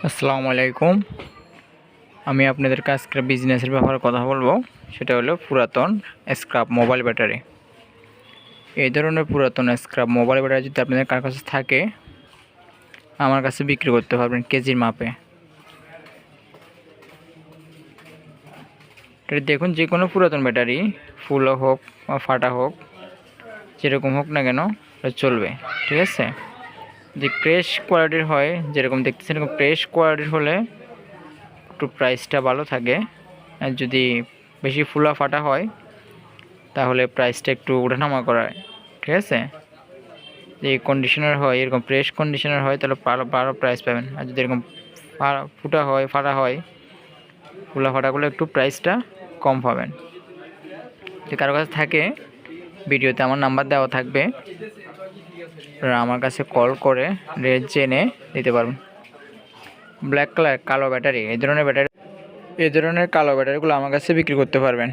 আসসালামু আলাইকুম। আমি আপনাদের আজকের বিজনেসের ব্যাপারে কথা বলবো। সেটা হলো পুরাতন স্ক্র্যাপ মোবাইল ব্যাটারি। এই ধরনের পুরাতন স্ক্র্যাপ মোবাইল ব্যাটারি যদি আপনাদের কাছে থাকে, আমার কাছে বিক্রি করতে পারবেন কেজির মাপে। এটা দেখুন, যে কোনো পুরাতন ব্যাটারি, ফুলও হোক বা ফাটা হোক, যেরকম হোক না কেন এটা চলবে, ঠিক আছে। যে ফ্রেশ কোয়ালিটির হয়, যেরকম দেখতেছেন এরকম ফ্রেশ কোয়ালিটির হলে একটু প্রাইসটা ভালো থাকে। আর যদি বেশি ফুলা ফাটা হয় তাহলে প্রাইসটা একটু ওঠানামা করায়, ঠিক আছে। যে কন্ডিশনার হয়, এরকম ফ্রেশ কন্ডিশনার হয় তাহলে ভালো ভালো প্রাইস পাবেন। আর যদি এরকম ফুটা হয়, ফাটা হয়, ফুলা ফাটাগুলো একটু প্রাইসটা কম পাবেন। যদি কারো কাছে থাকে, ভিডিওতে আমার নাম্বার দেওয়া থাকবে, আপনারা আমার কাছে কল করে রেট জেনে দিতে পারবেন। ব্ল্যাক কালার কালো ব্যাটারি, এই ধরনের কালো ব্যাটারিগুলো আমার কাছে বিক্রি করতে পারবেন।